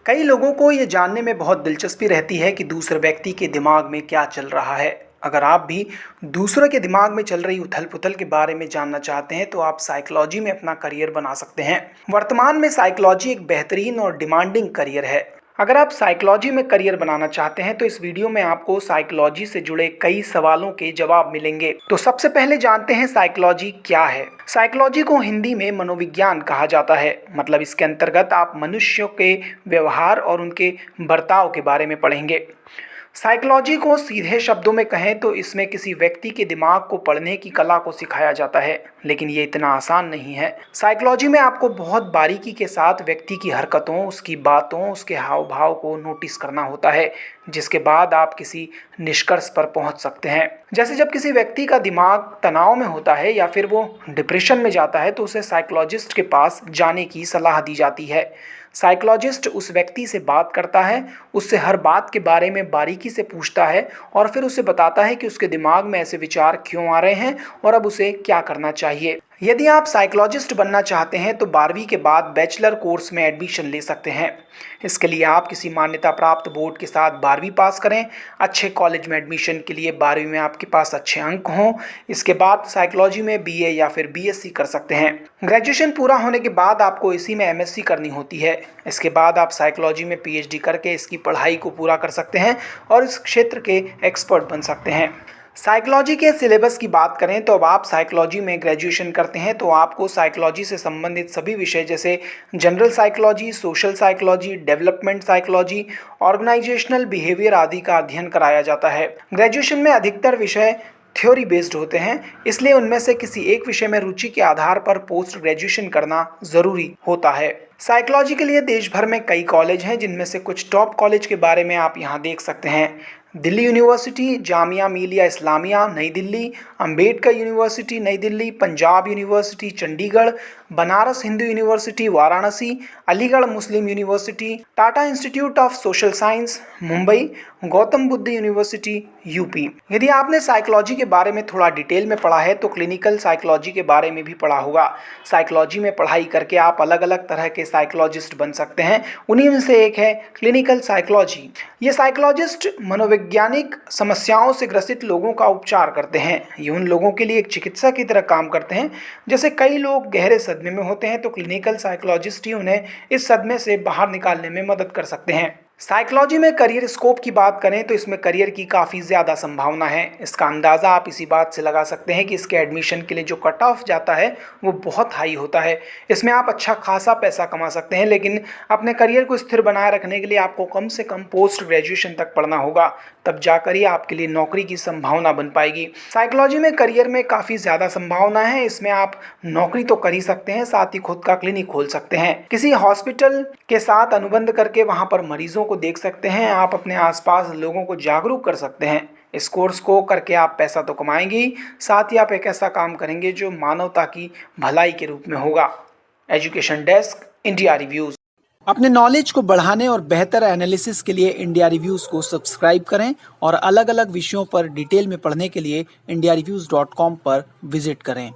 कई लोगों को ये जानने में बहुत दिलचस्पी रहती है कि दूसरे व्यक्ति के दिमाग में क्या चल रहा है। अगर आप भी दूसरों के दिमाग में चल रही उथल-पुथल के बारे में जानना चाहते हैं तो आप साइकोलॉजी में अपना करियर बना सकते हैं। वर्तमान में साइकोलॉजी एक बेहतरीन और डिमांडिंग करियर है। अगर आप साइकोलॉजी में करियर बनाना चाहते हैं तो इस वीडियो में आपको साइकोलॉजी से जुड़े कई सवालों के जवाब मिलेंगे। तो सबसे पहले जानते हैं साइकोलॉजी क्या है। साइकोलॉजी को हिंदी में मनोविज्ञान कहा जाता है। मतलब इसके अंतर्गत आप मनुष्यों के व्यवहार और उनके बर्ताव के बारे में पढ़ेंगे। साइकोलॉजी को सीधे शब्दों में कहें तो इसमें किसी व्यक्ति के दिमाग को पढ़ने की कला को सिखाया जाता है, लेकिन ये इतना आसान नहीं है। साइकोलॉजी में आपको बहुत बारीकी के साथ व्यक्ति की हरकतों, उसकी बातों, उसके हाव भाव को नोटिस करना होता है, जिसके बाद आप किसी निष्कर्ष पर पहुंच सकते हैं। जैसे जब किसी व्यक्ति का दिमाग तनाव में होता है या फिर वो डिप्रेशन में जाता है तो उसे साइकोलॉजिस्ट के पास जाने की सलाह दी जाती है। साइकोलॉजिस्ट उस व्यक्ति से बात करता है, उससे हर बात के बारे में बारीकी से पूछता है और फिर उसे बताता है कि उसके दिमाग में ऐसे विचार क्यों आ रहे हैं और अब उसे क्या करना चाहिए। यदि आप साइकोलॉजिस्ट बनना चाहते हैं तो 12वीं के बाद बैचलर कोर्स में एडमिशन ले सकते हैं। इसके लिए आप किसी मान्यता प्राप्त बोर्ड के साथ 12वीं पास करें। अच्छे कॉलेज में एडमिशन के लिए 12वीं में आपके पास अच्छे अंक हों। इसके बाद साइकोलॉजी में बीए या फिर बीएससी कर सकते हैं। ग्रेजुएशन पूरा होने के बाद आपको इसी में एमएससी करनी होती है। इसके बाद आप साइकोलॉजी में पीएचडी करके इसकी पढ़ाई को पूरा कर सकते हैं और इस क्षेत्र के एक्सपर्ट बन सकते हैं। साइकोलॉजी के सिलेबस की बात करें तो अब आप साइकोलॉजी में ग्रेजुएशन करते हैं तो आपको साइकोलॉजी से संबंधित सभी विषय जैसे general psychology, social psychology, development psychology, organisational behaviour आदि का अध्ययन कराया जाता है। ग्रेजुएशन में अधिकतर विषय थ्योरी बेस्ड होते हैं, इसलिए उनमें से किसी एक विषय में रुचि के आधार पर पोस्ट ग्रेजुएशन करना ज़रूरी होता है। साइकोलॉजी के लिए देश भर में कई कॉलेज हैं, जिनमें से कुछ टॉप कॉलेज के बारे में आप यहाँ देख सकते हैं। दिल्ली यूनिवर्सिटी, जामिया मिलिया इस्लामिया नई दिल्ली, अंबेडकर यूनिवर्सिटी नई Delhi, Punjab university Chandigarh, Banaras Hindu university Varanasi, Aligarh Muslim university, Tata institute of social science Mumbai, Gautam Buddha university UP. यदि आपने साइकोलॉजी के बारे में थोड़ा डिटेल में पढ़ा है तो क्लिनिकल साइकोलॉजी के बारे में भी पढ़ा होगा। साइकोलॉजी में पढ़ाई करके आप अलग अलग तरह के साइकोलॉजिस्ट बन सकते हैं। उन्हीं में से एक है क्लिनिकल साइकोलॉजी। ये साइकोलॉजिस्ट मनोवैज्ञानिक समस्याओं से ग्रसित लोगों का उपचार करते हैं। ये उन लोगों के लिए एक चिकित्सक की तरह काम करते हैं। जैसे कई लोग गहरे सदमे में होते हैं तो क्लिनिकल साइकोलॉजिस्ट ही उन्हें इस सदमे से बाहर निकालने में मदद कर सकते हैं। साइकोलॉजी में करियर स्कोप की बात करें तो इसमें करियर की काफ़ी ज़्यादा संभावना है। इसका अंदाज़ा आप इसी बात से लगा सकते हैं कि इसके एडमिशन के लिए जो कट ऑफ जाता है वो बहुत हाई होता है। इसमें आप अच्छा खासा पैसा कमा सकते हैं, लेकिन अपने करियर को स्थिर बनाए रखने के लिए आपको कम से कम पोस्ट ग्रेजुएशन तक पढ़ना होगा, तब जाकर ही आपके लिए नौकरी की संभावना बन पाएगी। साइकोलॉजी में करियर में काफ़ी ज़्यादा संभावना है। इसमें आप नौकरी तो कर ही सकते हैं, साथ ही खुद का क्लिनिक खोल सकते हैं। किसी हॉस्पिटल के साथ अनुबंध करके वहाँ पर मरीजों को देख सकते हैं। आप अपने आसपास लोगों को जागरूक कर सकते हैं। इस कोर्स को करके आप पैसा तो कमाएंगे ही, साथ ही आप एक ऐसा काम करेंगे जो मानवता की भलाई के रूप में होगा। Education desk, India reviews. अपने नॉलेज को बढ़ाने और बेहतर एनालिसिस के लिए इंडिया रिव्यूज़ को सब्सक्राइब करें और अलग अलग विषयों पर डिटेल में पढ़ने के लिए indiaReviews.com पर विजिट करें।